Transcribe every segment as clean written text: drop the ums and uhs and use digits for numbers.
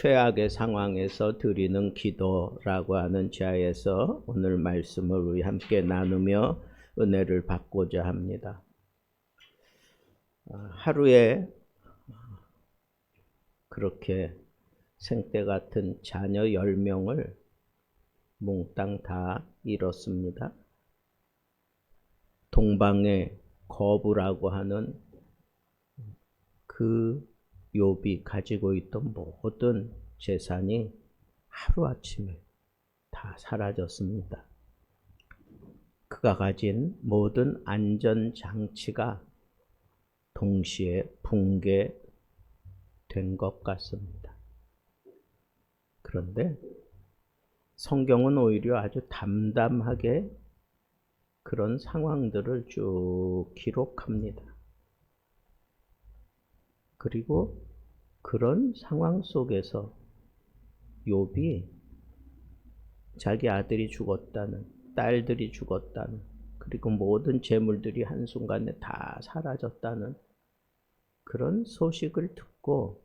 최악의 상황에서 드리는 기도라고 하는 지하에서 오늘 말씀을 우리 함께 나누며 은혜를 받고자 합니다. 하루에 그렇게 생떼 같은 자녀 10명을 몽땅 다 잃었습니다. 동방의 거부라고 하는 그 욥이 가지고 있던 모든 재산이 하루아침에 다 사라졌습니다. 그가 가진 모든 안전장치가 동시에 붕괴된 것 같습니다. 그런데 성경은 오히려 아주 담담하게 그런 상황들을 쭉 기록합니다. 그리고 그런 상황 속에서 욥이 자기 아들이 죽었다는, 딸들이 죽었다는, 그리고 모든 재물들이 한순간에 다 사라졌다는 그런 소식을 듣고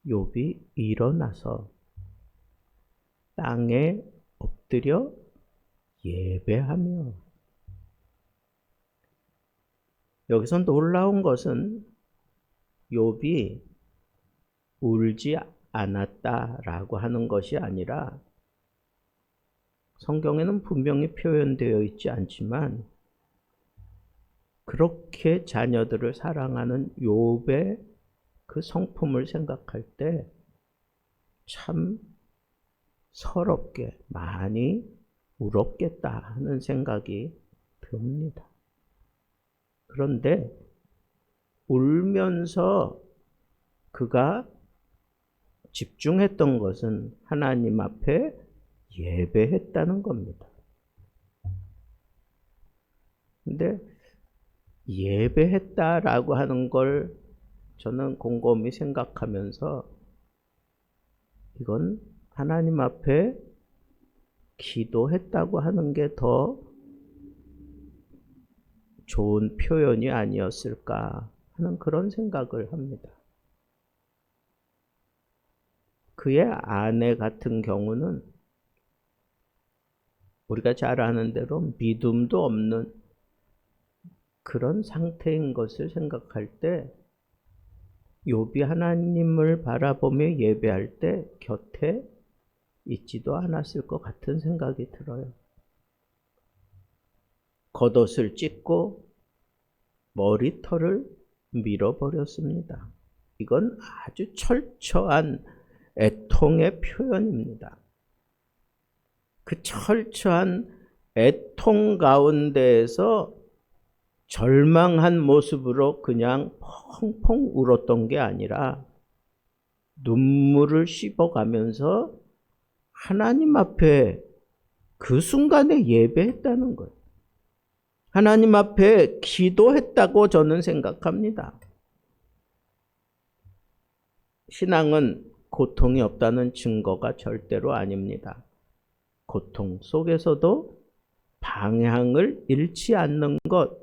욥이 일어나서 땅에 엎드려 예배하며, 여기서 놀라운 것은 욥이 울지 않았다라고 하는 것이 아니라, 성경에는 분명히 표현되어 있지 않지만 그렇게 자녀들을 사랑하는 욥의 그 성품을 생각할 때 참 서럽게 많이 울었겠다 하는 생각이 듭니다. 그런데 울면서 그가 집중했던 것은 하나님 앞에 예배했다는 겁니다. 근데 예배했다라고 하는 걸 저는 곰곰이 생각하면서 이건 하나님 앞에 기도했다고 하는 게 더 좋은 표현이 아니었을까 하는 그런 생각을 합니다. 그의 아내 같은 경우는 우리가 잘 아는 대로 믿음도 없는 그런 상태인 것을 생각할 때 욥이 하나님을 바라보며 예배할 때 곁에 있지도 않았을 것 같은 생각이 들어요. 겉옷을 찢고 머리털을 밀어버렸습니다. 이건 아주 철저한 애통의 표현입니다. 그 철저한 애통 가운데에서 절망한 모습으로 그냥 펑펑 울었던 게 아니라 눈물을 씹어가면서 하나님 앞에 그 순간에 예배했다는 거예요. 하나님 앞에 기도했다고 저는 생각합니다. 신앙은 고통이 없다는 증거가 절대로 아닙니다. 고통 속에서도 방향을 잃지 않는 것,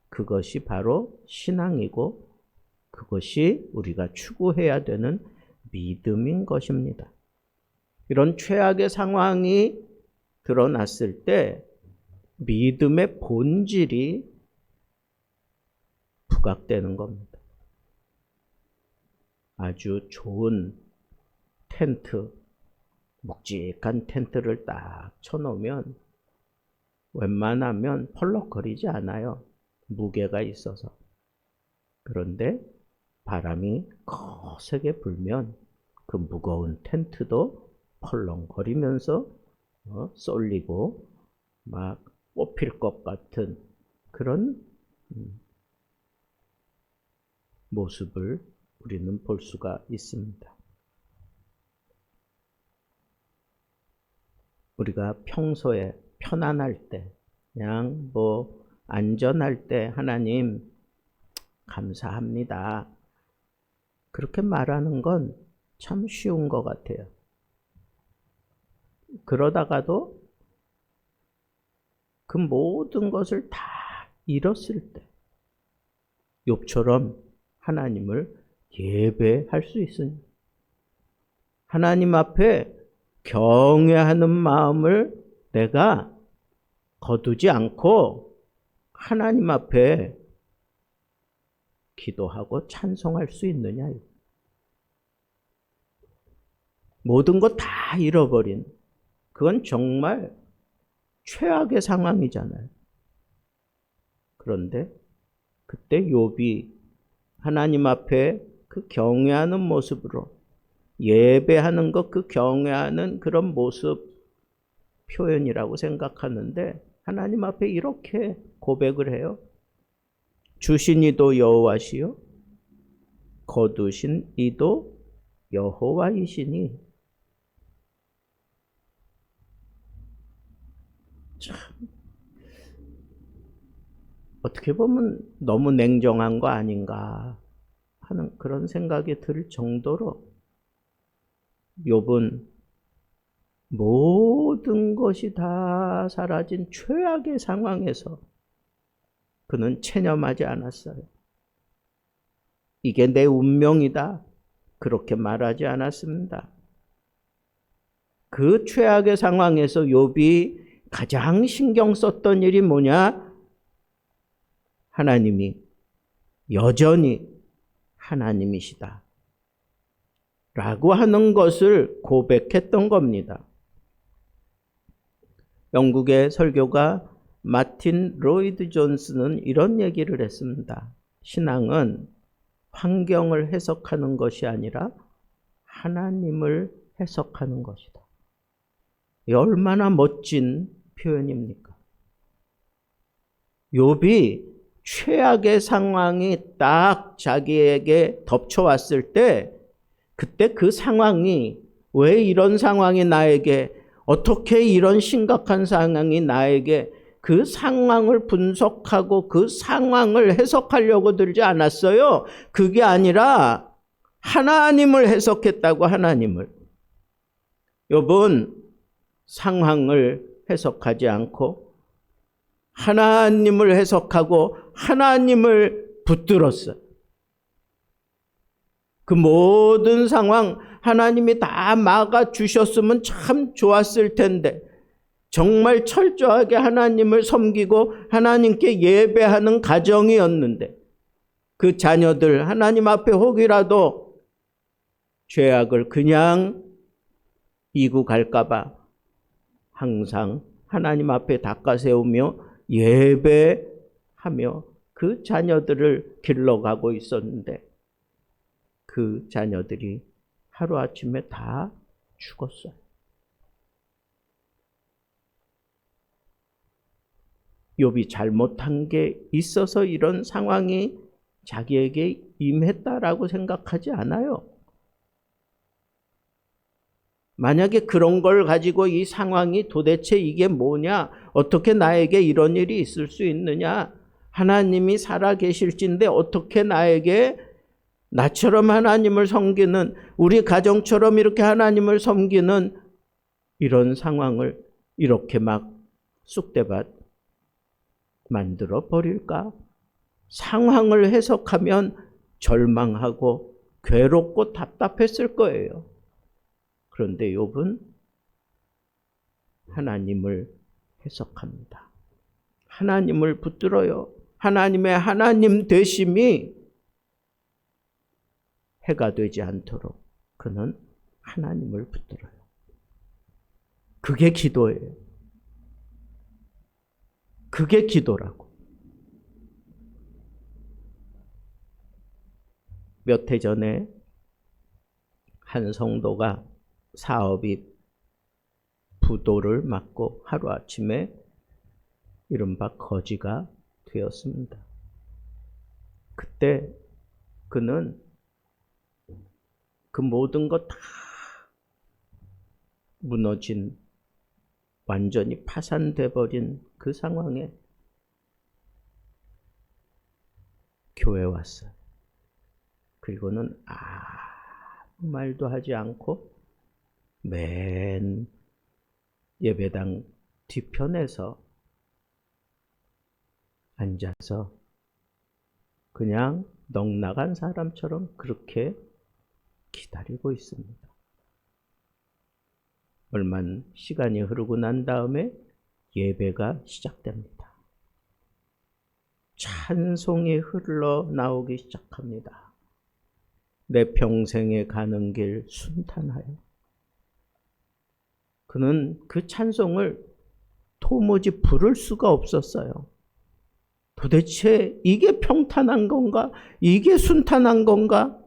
그것이 바로 신앙이고 그것이 우리가 추구해야 되는 믿음인 것입니다. 이런 최악의 상황이 드러났을 때 믿음의 본질이 부각되는 겁니다. 아주 좋은 텐트, 묵직한 텐트를 딱 쳐놓으면 웬만하면 펄럭거리지 않아요. 무게가 있어서. 그런데 바람이 거세게 불면 그 무거운 텐트도 펄렁거리면서 쏠리고 막 뽑힐 것 같은 그런 모습을 우리는 볼 수가 있습니다. 우리가 평소에 편안할 때, 그냥 안전할 때 하나님 감사합니다. 그렇게 말하는 건 참 쉬운 것 같아요. 그러다가도 그 모든 것을 다 잃었을 때 욥처럼 하나님을 예배할 수 있으니 하나님 앞에 경외하는 마음을 내가 거두지 않고 하나님 앞에 기도하고 찬송할 수 있느냐. 모든 것 다 잃어버린, 그건 정말 최악의 상황이잖아요. 그런데 그때 욥이 하나님 앞에 그 경외하는 모습으로 예배하는 것, 그 경외하는 그런 모습 표현이라고 생각하는데 하나님 앞에 이렇게 고백을 해요. 주신 이도 여호와시요 거두신 이도 여호와이시니. 참, 어떻게 보면 너무 냉정한 거 아닌가 하는 그런 생각이 들 정도로 욥은 모든 것이 다 사라진 최악의 상황에서 그는 체념하지 않았어요. 이게 내 운명이다, 그렇게 말하지 않았습니다. 그 최악의 상황에서 욥이 가장 신경 썼던 일이 뭐냐? 하나님이 여전히 하나님이시다 라고 하는 것을 고백했던 겁니다. 영국의 설교가 마틴 로이드 존스는 이런 얘기를 했습니다. 신앙은 환경을 해석하는 것이 아니라 하나님을 해석하는 것이다. 얼마나 멋진 표현입니까? 욥이 최악의 상황이 딱 자기에게 덮쳐왔을 때 그때 그 상황이 왜 이런 상황이 나에게, 어떻게 이런 심각한 상황이 나에게, 그 상황을 분석하고 그 상황을 해석하려고 들지 않았어요. 그게 아니라 하나님을 해석했다고. 하나님을. 욥은 상황을 해석하지 않고 하나님을 해석하고 하나님을 붙들었어요. 그 모든 상황 하나님이 다 막아주셨으면 참 좋았을 텐데, 정말 철저하게 하나님을 섬기고 하나님께 예배하는 가정이었는데 그 자녀들 하나님 앞에 혹이라도 죄악을 그냥 이고 갈까 봐 항상 하나님 앞에 닦아세우며 예배하며 그 자녀들을 길러가고 있었는데 그 자녀들이 하루아침에 다 죽었어요. 욥이 잘못한 게 있어서 이런 상황이 자기에게 임했다라고 생각하지 않아요. 만약에 그런 걸 가지고 이 상황이 도대체 이게 뭐냐, 어떻게 나에게 이런 일이 있을 수 있느냐, 하나님이 살아계실진데 어떻게 나에게, 나처럼 하나님을 섬기는, 우리 가정처럼 이렇게 하나님을 섬기는 이런 상황을 이렇게 막 쑥대밭 만들어 버릴까? 상황을 해석하면 절망하고 괴롭고 답답했을 거예요. 그런데 욥은 하나님을 해석합니다. 하나님을 붙들어요. 하나님의 하나님 되심이 해가 되지 않도록 그는 하나님을 붙들어요. 그게 기도예요. 그게 기도라고. 몇 해 전에 한 성도가 사업이 부도를 맞고 하루아침에 이른바 거지가 되었습니다. 그때 그는 그 모든 것 다 무너진, 완전히 파산돼 버린 그 상황에 교회에 왔어요. 그리고는 아무 말도 하지 않고 맨 예배당 뒤편에서 앉아서 그냥 넋나간 사람처럼 그렇게 기다리고 있습니다. 얼마 시간이 흐르고 난 다음에 예배가 시작됩니다. 찬송이 흘러나오기 시작합니다. 내 평생에 가는 길 순탄하여. 그는 그 찬송을 도무지 부를 수가 없었어요. 도대체 이게 평탄한 건가? 이게 순탄한 건가?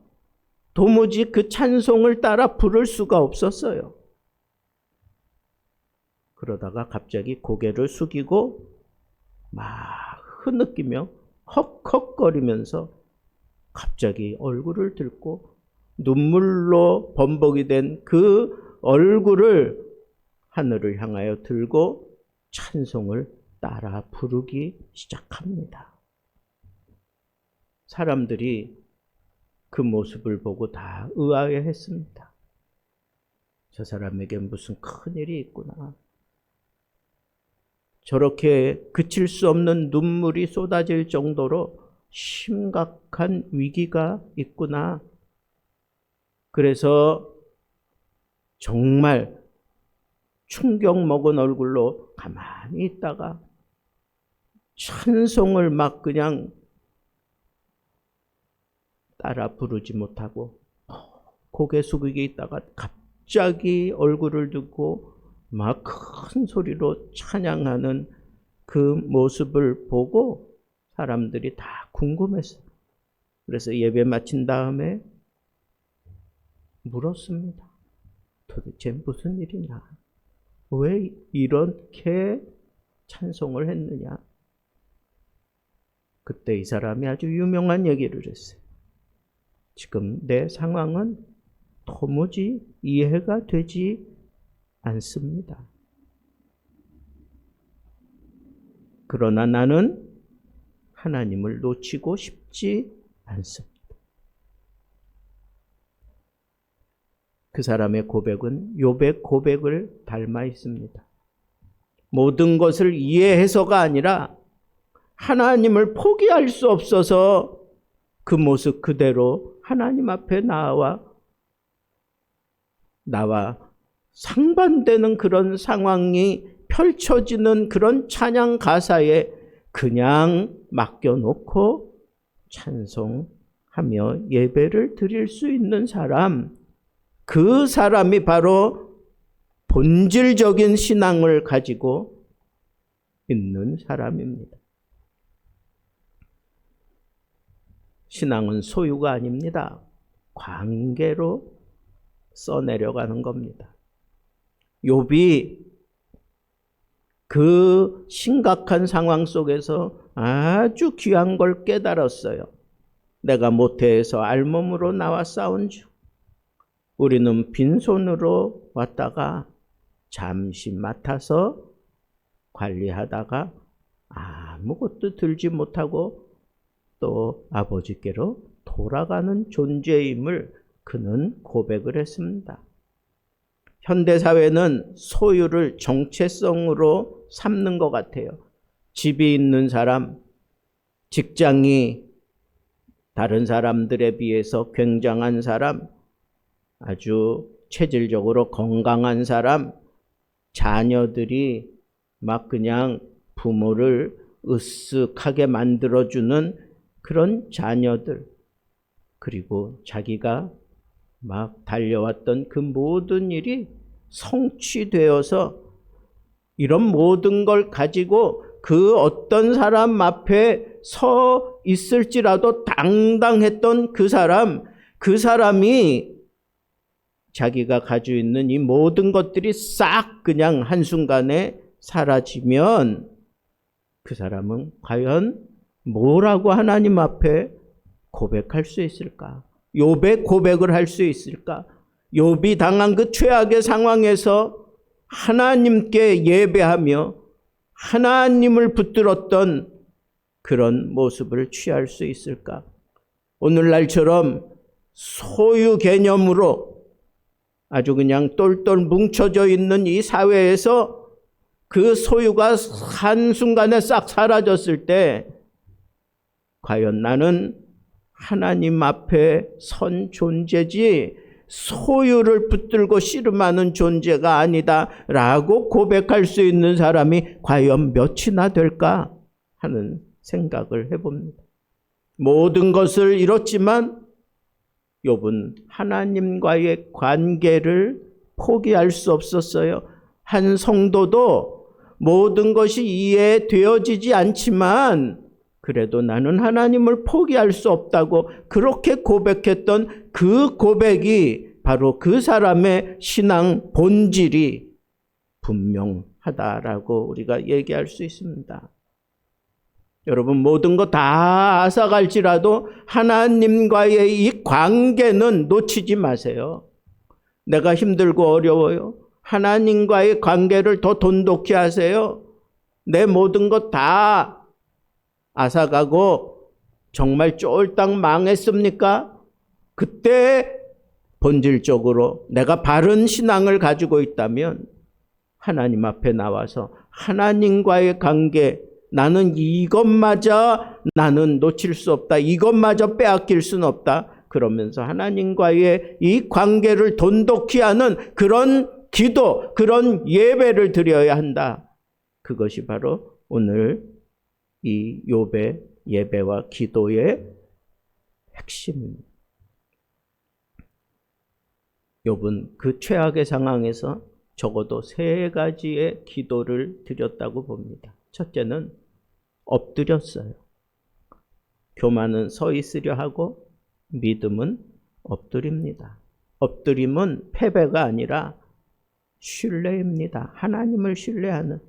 도무지 그 찬송을 따라 부를 수가 없었어요. 그러다가 갑자기 고개를 숙이고 막 흐느끼며 헉헉거리면서 갑자기 얼굴을 들고 눈물로 범벅이 된 그 얼굴을 하늘을 향하여 들고 찬송을 따라 부르기 시작합니다. 사람들이 그 모습을 보고 다 의아해했습니다. 저 사람에게 무슨 큰일이 있구나. 저렇게 그칠 수 없는 눈물이 쏟아질 정도로 심각한 위기가 있구나. 그래서 정말 충격 먹은 얼굴로 가만히 있다가 찬송을 막 그냥 따라 부르지 못하고 고개 숙이게 있다가 갑자기 얼굴을 들고 막 큰 소리로 찬양하는 그 모습을 보고 사람들이 다 궁금했어요. 그래서 예배 마친 다음에 물었습니다. 도대체 무슨 일이냐? 왜 이렇게 찬송을 했느냐? 그때 이 사람이 아주 유명한 얘기를 했어요. 지금 내 상황은 도무지 이해가 되지 않습니다. 그러나 나는 하나님을 놓치고 싶지 않습니다. 그 사람의 고백은 욥의 고백을 닮아 있습니다. 모든 것을 이해해서가 아니라 하나님을 포기할 수 없어서 그 모습 그대로 하나님 앞에 나와 상반되는 그런 상황이 펼쳐지는 그런 찬양 가사에 그냥 맡겨놓고 찬송하며 예배를 드릴 수 있는 사람, 그 사람이 바로 본질적인 신앙을 가지고 있는 사람입니다. 신앙은 소유가 아닙니다. 관계로 써내려가는 겁니다. 욥이 그 심각한 상황 속에서 아주 귀한 걸 깨달았어요. 내가 모태에서 알몸으로 나와 싸운 주, 우리는 빈손으로 왔다가 잠시 맡아서 관리하다가 아무것도 들지 못하고 또 아버지께로 돌아가는 존재임을 그는 고백을 했습니다. 현대사회는 소유를 정체성으로 삼는 것 같아요. 집이 있는 사람, 직장이 다른 사람들에 비해서 굉장한 사람, 아주 체질적으로 건강한 사람, 자녀들이 막 그냥 부모를 으쓱하게 만들어주는 그런 자녀들, 그리고 자기가 막 달려왔던 그 모든 일이 성취되어서 이런 모든 걸 가지고 그 어떤 사람 앞에 서 있을지라도 당당했던 그 사람이 자기가 가지고 있는 이 모든 것들이 싹 그냥 한순간에 사라지면 그 사람은 과연 뭐라고 하나님 앞에 고백할 수 있을까? 욥의 고백을 할 수 있을까? 욥이 당한 그 최악의 상황에서 하나님께 예배하며 하나님을 붙들었던 그런 모습을 취할 수 있을까? 오늘날처럼 소유 개념으로 아주 그냥 똘똘 뭉쳐져 있는 이 사회에서 그 소유가 한순간에 싹 사라졌을 때 과연 나는 하나님 앞에 선 존재지 소유를 붙들고 씨름하는 존재가 아니다라고 고백할 수 있는 사람이 과연 몇이나 될까 하는 생각을 해봅니다. 모든 것을 잃었지만 욥은 하나님과의 관계를 포기할 수 없었어요. 한 성도도 모든 것이 이해되어지지 않지만 그래도 나는 하나님을 포기할 수 없다고 그렇게 고백했던 그 고백이 바로 그 사람의 신앙 본질이 분명하다라고 우리가 얘기할 수 있습니다. 여러분, 모든 거 다 앗아갈지라도 하나님과의 이 관계는 놓치지 마세요. 내가 힘들고 어려워요. 하나님과의 관계를 더 돈독히 하세요. 내 모든 것 다 앗아가고 정말 쫄딱 망했습니까? 그때 본질적으로 내가 바른 신앙을 가지고 있다면 하나님 앞에 나와서 하나님과의 관계, 나는 이것마저 나는 놓칠 수 없다. 이것마저 빼앗길 수는 없다. 그러면서 하나님과의 이 관계를 돈독히 하는 그런 기도, 그런 예배를 드려야 한다. 그것이 바로 오늘 이 욥의 예배와 기도의 핵심입니다. 욥은 그 최악의 상황에서 적어도 3가지의 기도를 드렸다고 봅니다. 첫째는 엎드렸어요. 교만은 서 있으려 하고 믿음은 엎드립니다. 엎드림은 패배가 아니라 신뢰입니다. 하나님을 신뢰하는,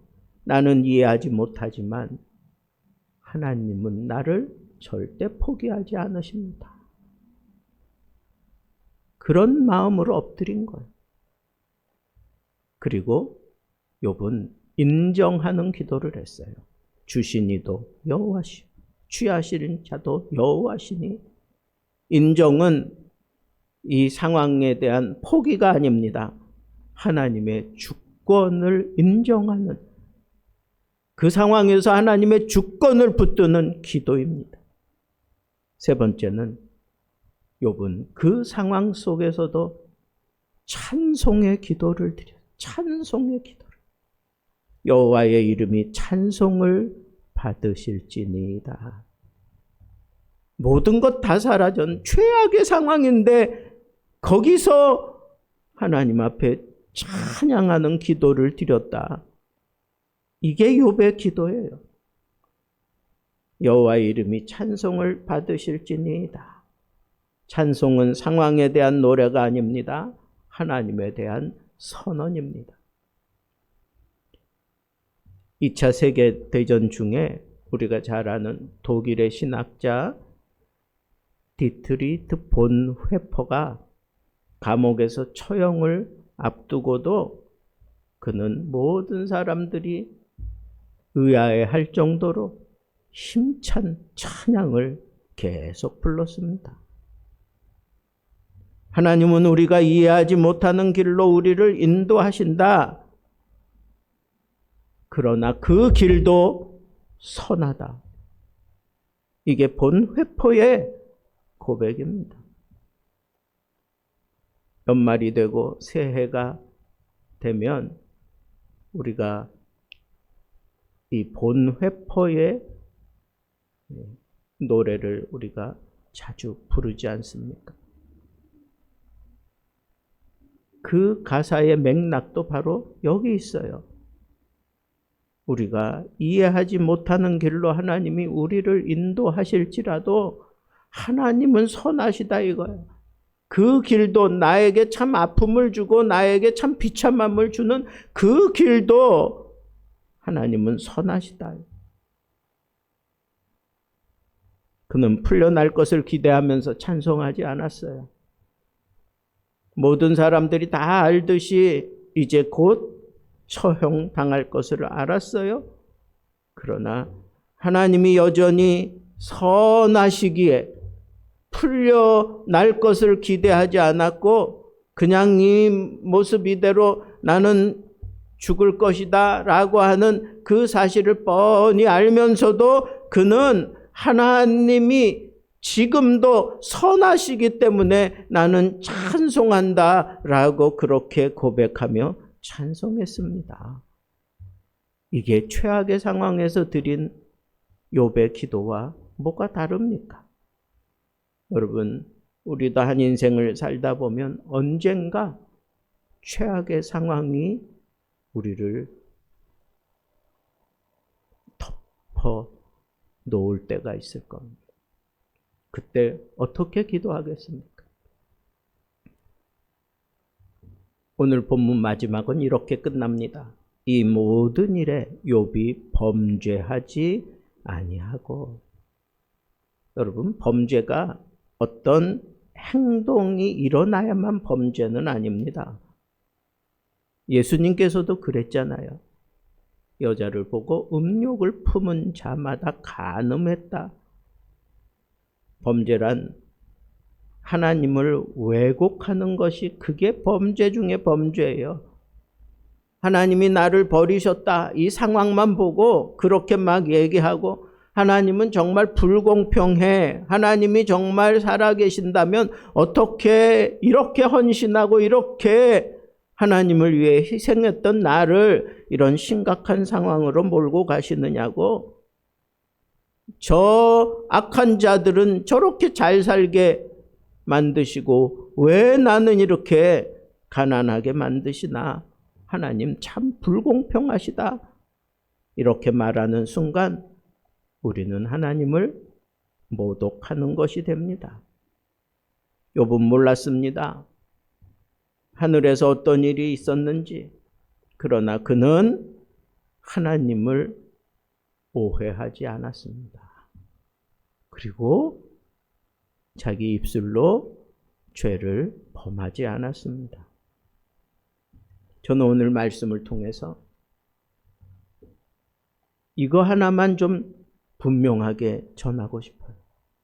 나는 이해하지 못하지만 하나님은 나를 절대 포기하지 않으십니다. 그런 마음으로 엎드린 거예요. 그리고 욥은 인정하는 기도를 했어요. 주신 이도 여호와시오, 취하시는 자도 여호와시니. 인정은 이 상황에 대한 포기가 아닙니다. 하나님의 주권을 인정하는, 그 상황에서 하나님의 주권을 붙드는 기도입니다. 3번째는 욥은 그 상황 속에서도 찬송의 기도를 드려요. 찬송의 기도를. 여호와의 이름이 찬송을 받으실지니이다. 모든 것 다 사라진 최악의 상황인데 거기서 하나님 앞에 찬양하는 기도를 드렸다. 이게 욥의 기도예요. 여호와의 이름이 찬송을 받으실지니이다. 찬송은 상황에 대한 노래가 아닙니다. 하나님에 대한 선언입니다. 2차 세계대전 중에 우리가 잘 아는 독일의 신학자 디트리트 본 회퍼가 감옥에서 처형을 앞두고도 그는 모든 사람들이 의아해할 정도로 힘찬 찬양을 계속 불렀습니다. 하나님은 우리가 이해하지 못하는 길로 우리를 인도하신다. 그러나 그 길도 선하다. 이게 본 회포의 고백입니다. 연말이 되고 새해가 되면 우리가 이 본 회포의 노래를 우리가 자주 부르지 않습니까? 그 가사의 맥락도 바로 여기 있어요. 우리가 이해하지 못하는 길로 하나님이 우리를 인도하실지라도 하나님은 선하시다 이거예요. 그 길도 나에게 참 아픔을 주고 나에게 참 비참함을 주는 그 길도 하나님은 선하시다. 그는 풀려날 것을 기대하면서 찬송하지 않았어요. 모든 사람들이 다 알듯이 이제 곧 처형당할 것을 알았어요. 그러나 하나님이 여전히 선하시기에 풀려날 것을 기대하지 않았고 그냥 이 모습 이대로 나는 죽을 것이다 라고 하는 그 사실을 뻔히 알면서도 그는 하나님이 지금도 선하시기 때문에 나는 찬송한다 라고 그렇게 고백하며 찬송했습니다. 이게 최악의 상황에서 드린 욥의 기도와 뭐가 다릅니까? 여러분, 우리도 한 인생을 살다 보면 언젠가 최악의 상황이 우리를 덮어 놓을 때가 있을 겁니다. 그때 어떻게 기도하겠습니까? 오늘 본문 마지막은 이렇게 끝납니다. 이 모든 일에 욥이 범죄하지 아니하고. 여러분, 범죄가 어떤 행동이 일어나야만 범죄는 아닙니다. 예수님께서도 그랬잖아요. 여자를 보고 음욕을 품은 자마다 간음했다. 범죄란 하나님을 왜곡하는 것이 그게 범죄 중에 범죄예요. 하나님이 나를 버리셨다. 이 상황만 보고 그렇게 막 얘기하고 하나님은 정말 불공평해. 하나님이 정말 살아계신다면 어떻게 이렇게 헌신하고 이렇게 하나님을 위해 희생했던 나를 이런 심각한 상황으로 몰고 가시느냐고. 저 악한 자들은 저렇게 잘 살게 만드시고 왜 나는 이렇게 가난하게 만드시나. 하나님 참 불공평하시다. 이렇게 말하는 순간 우리는 하나님을 모독하는 것이 됩니다. 욥은 몰랐습니다. 하늘에서 어떤 일이 있었는지. 그러나 그는 하나님을 오해하지 않았습니다. 그리고 자기 입술로 죄를 범하지 않았습니다. 저는 오늘 말씀을 통해서 이거 하나만 좀 분명하게 전하고 싶어요.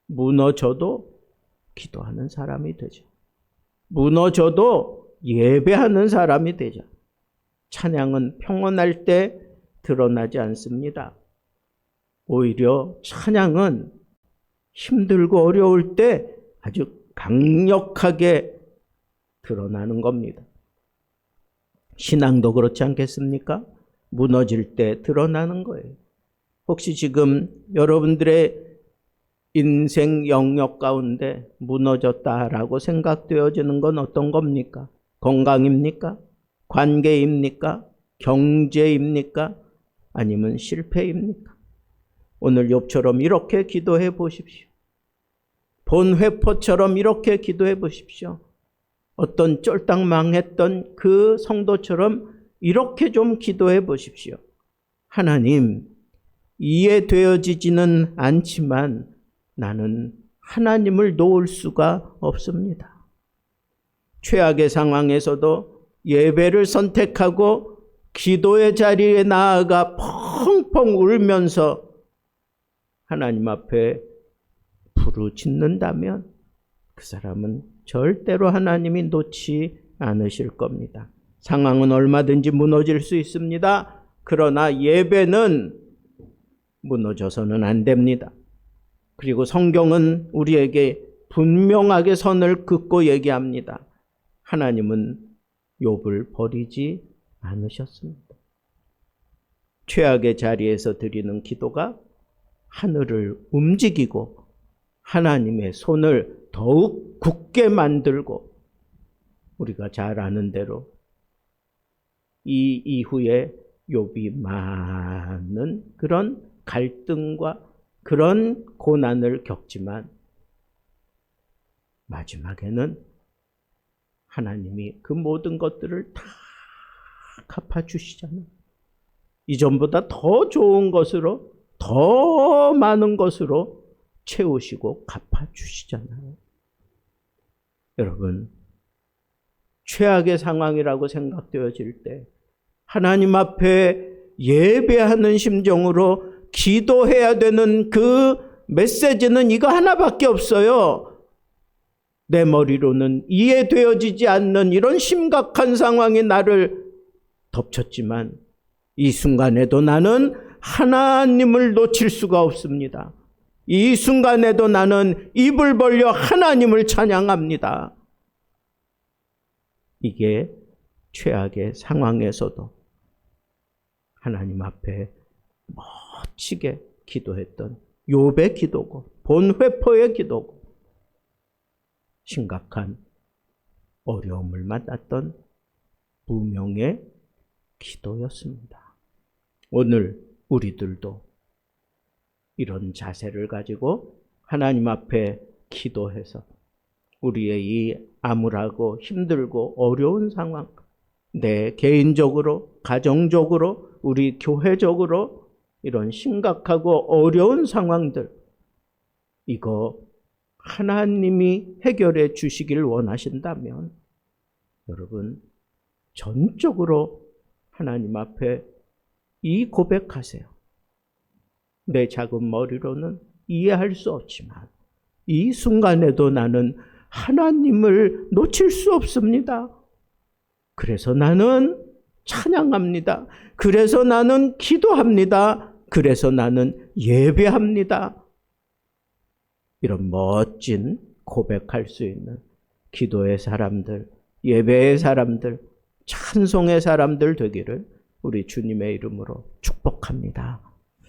무너져도 기도하는 사람이 되죠. 무너져도 예배하는 사람이 되죠. 찬양은 평온할 때 드러나지 않습니다. 오히려 찬양은 힘들고 어려울 때 아주 강력하게 드러나는 겁니다. 신앙도 그렇지 않겠습니까? 무너질 때 드러나는 거예요. 혹시 지금 여러분들의 인생 영역 가운데 무너졌다라고 생각되어지는 건 어떤 겁니까? 건강입니까? 관계입니까? 경제입니까? 아니면 실패입니까? 오늘 욥처럼 이렇게 기도해 보십시오. 본 회포처럼 이렇게 기도해 보십시오. 어떤 쫄딱 망했던 그 성도처럼 이렇게 좀 기도해 보십시오. 하나님, 이해되어지지는 않지만 나는 하나님을 놓을 수가 없습니다. 최악의 상황에서도 예배를 선택하고 기도의 자리에 나아가 펑펑 울면서 하나님 앞에 부르짖는다면 그 사람은 절대로 하나님이 놓지 않으실 겁니다. 상황은 얼마든지 무너질 수 있습니다. 그러나 예배는 무너져서는 안 됩니다. 그리고 성경은 우리에게 분명하게 선을 긋고 얘기합니다. 하나님은 욥을 버리지 않으셨습니다. 최악의 자리에서 드리는 기도가 하늘을 움직이고 하나님의 손을 더욱 굳게 만들고 우리가 잘 아는 대로 이 이후에 욥이 많은 그런 갈등과 그런 고난을 겪지만 마지막에는 하나님이 그 모든 것들을 다 갚아주시잖아요. 이전보다 더 좋은 것으로 더 많은 것으로 채우시고 갚아주시잖아요. 여러분, 최악의 상황이라고 생각되어질 때 하나님 앞에 예배하는 심정으로 기도해야 되는 그 메시지는 이거 하나밖에 없어요. 내 머리로는 이해되어지지 않는 이런 심각한 상황이 나를 덮쳤지만 이 순간에도 나는 하나님을 놓칠 수가 없습니다. 이 순간에도 나는 입을 벌려 하나님을 찬양합니다. 이게 최악의 상황에서도 하나님 앞에 멋지게 기도했던 욥의 기도고 본회포의 기도고 심각한 어려움을 만났던 무명의 기도였습니다. 오늘 우리들도 이런 자세를 가지고 하나님 앞에 기도해서 우리의 이 암울하고 힘들고 어려운 상황, 내 개인적으로, 가정적으로, 우리 교회적으로 이런 심각하고 어려운 상황들, 이거 하나님이 해결해 주시길 원하신다면 여러분 전적으로 하나님 앞에 이 고백하세요. 내 작은 머리로는 이해할 수 없지만 이 순간에도 나는 하나님을 놓칠 수 없습니다. 그래서 나는 찬양합니다. 그래서 나는 기도합니다. 그래서 나는 예배합니다. 이런 멋진 고백할 수 있는 기도의 사람들, 예배의 사람들, 찬송의 사람들 되기를 우리 주님의 이름으로 축복합니다.